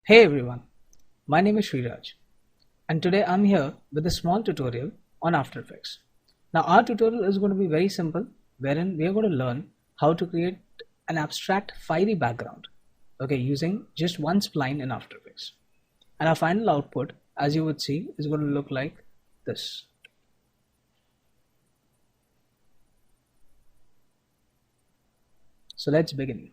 Hey everyone, my name is Sriraj and today I'm here with a small tutorial on After Effects. Now our tutorial is going to be very simple wherein we are going to learn how to create an abstract fiery background using just one spline in After Effects. And our final output, as you would see, is going to look like this. So let's begin.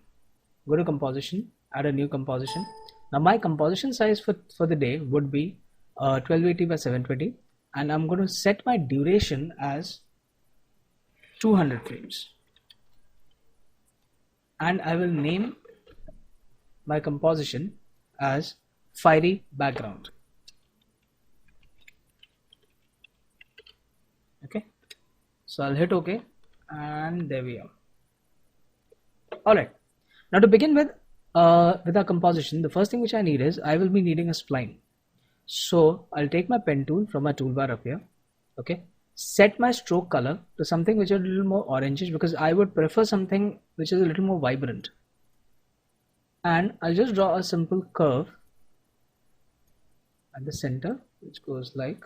Go to composition, add a new composition. Now my composition size for the day would be 1280 by 720 and I'm going to set my duration as 200 frames and I will name my composition as fiery background. Okay, so I'll hit OK and there we are. Alright, now to begin with our composition, the first thing which I need is I will be needing a spline. So I'll take my pen tool from my toolbar up here. Okay, set my stroke color to something which is a little more orangish because I would prefer something which is a little more vibrant. And I'll just draw a simple curve at the center which goes like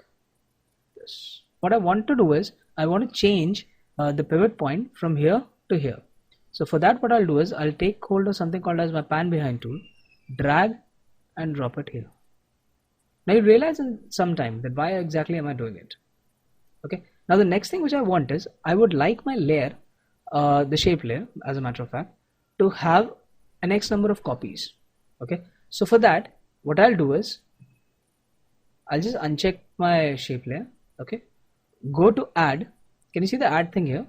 this. What I want to do is I want to change the pivot point from here to here. So for that what I'll do is I'll take hold of something called as my pan behind tool, drag and drop it here. Now you realize in some time that why exactly am I doing it. Okay, now the next thing which I want is I would like my layer, the shape layer as a matter of fact, to have an X number of copies. Okay, so for that what I'll do is I'll just uncheck my shape layer. Okay, go to add. Can you see the add thing here?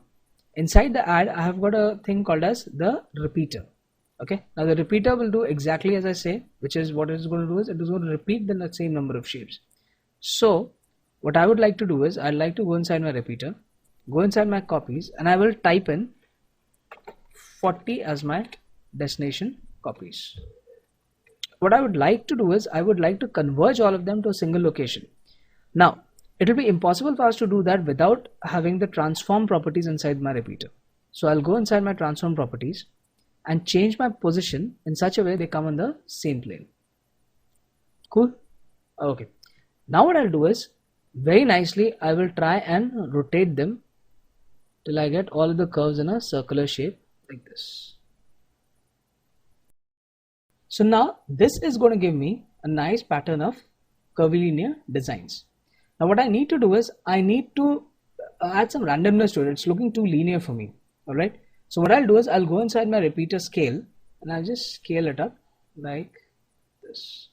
Inside the add I have got a thing called as the repeater. Okay, now the repeater will do exactly as I say, which is what it is going to do is it is going to repeat the same number of shapes. So what I would like to do is I'd like to go inside my repeater, go inside my copies and I will type in 40 as my destination copies. What I would like to do is I would like to converge all of them to a single location. Now it will be impossible for us to do that without having the transform properties inside my repeater. So I'll go inside my transform properties and change my position in such a way they come on the same plane. Cool? Okay. Now what I'll do is very nicely I will try and rotate them till I get all of the curves in a circular shape like this. So now this is going to give me a nice pattern of curvilinear designs. Now what I need to do is I need to add some randomness to it. It's looking too linear for me. Alright. So what I'll do is I'll go inside my repeater scale and I'll just scale it up like this.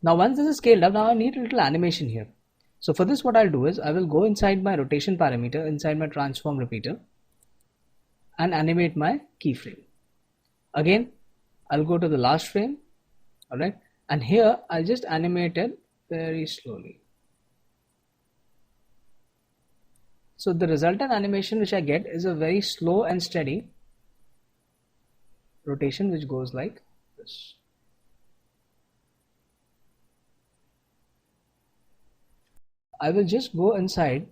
Now once this is scaled up, now I need a little animation here. So for this what I'll do is I will go inside my rotation parameter inside my transform repeater and animate my keyframe. Again I'll go to the last frame. Alright. And here I'll just animate it very slowly. So the resultant animation which I get is a very slow and steady rotation which goes like this. I will just go inside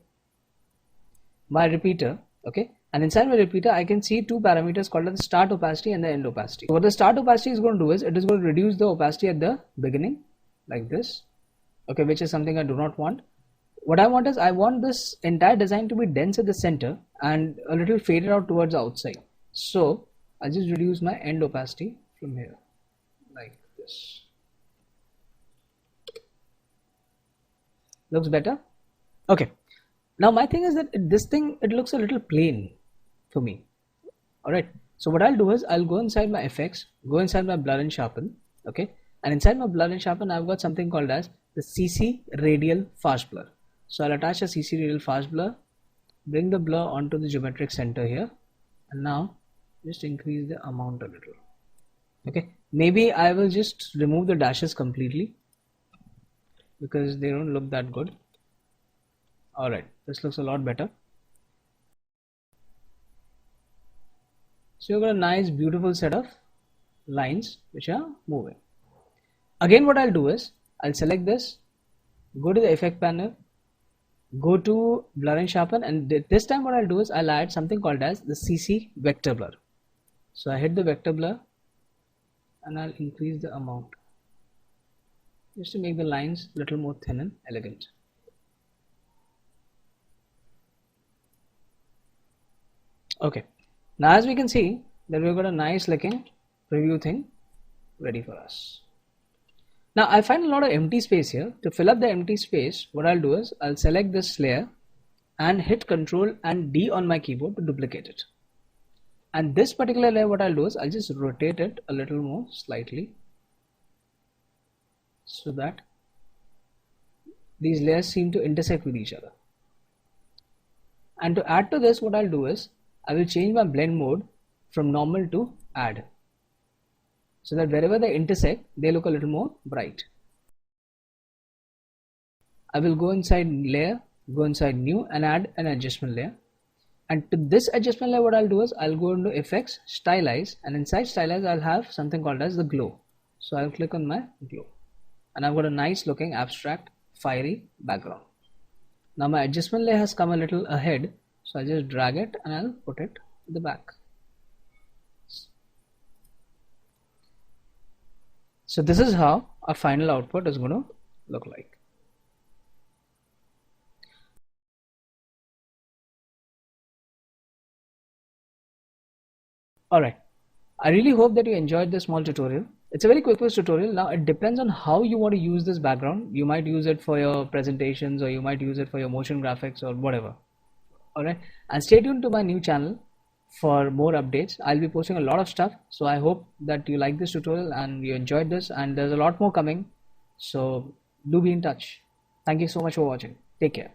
my repeater, okay, and inside my repeater I can see two parameters called the start opacity and the end opacity. So what the start opacity is going to do is it is going to reduce the opacity at the beginning like this, okay, which is something I do not want. What I want is I want this entire design to be dense at the center and a little faded out towards the outside. So I'll just reduce my end opacity from here like this. Looks better? Okay. Now my thing is that this thing, it looks a little plain for me. Alright. So what I'll do is I'll go inside my effects, go inside my blur and sharpen. Okay. And inside my blur and sharpen I've got something called as the CC radial fast blur. So I'll attach a CC radial fast blur, bring the blur onto the geometric center here, and now just increase the amount a little. Okay, maybe I will just remove the dashes completely because they don't look that good. Alright, this looks a lot better. So you've got a nice beautiful set of lines which are moving. Again what I'll do is I'll select this, go to the effect panel, go to blur and sharpen, and this time what I'll do is I'll add something called as the CC vector blur. So I hit the vector blur and I'll increase the amount just to make the lines a little more thin and elegant. Okay, now as we can see that we've got a nice looking preview thing ready for us. Now I find a lot of empty space here. To fill up the empty space, what I'll do is I'll select this layer and hit Ctrl and D on my keyboard to duplicate it. And this particular layer, what I'll do is I'll just rotate it a little more slightly so that these layers seem to intersect with each other. And to add to this, what I'll do is I will change my blend mode from normal to add, so that wherever they intersect, they look a little more bright. I will go inside layer, go inside new and add an adjustment layer. And to this adjustment layer, what I'll do is I'll go into effects, stylize, and inside stylize I'll have something called as the glow. So I'll click on my glow and I've got a nice looking abstract fiery background. Now my adjustment layer has come a little ahead, so I'll just drag it and I'll put it at the back. So this is how our final output is going to look like. Alright, I really hope that you enjoyed this small tutorial. It's a very quick tutorial. Now it depends on how you want to use this background. You might use it for your presentations, or you might use it for your motion graphics or whatever. Alright, and stay tuned to my new channel for more updates. I'll be posting a lot of stuff, so I hope that you like this tutorial and you enjoyed this, and there's a lot more coming, so do be in touch. Thank you so much for watching. Take care.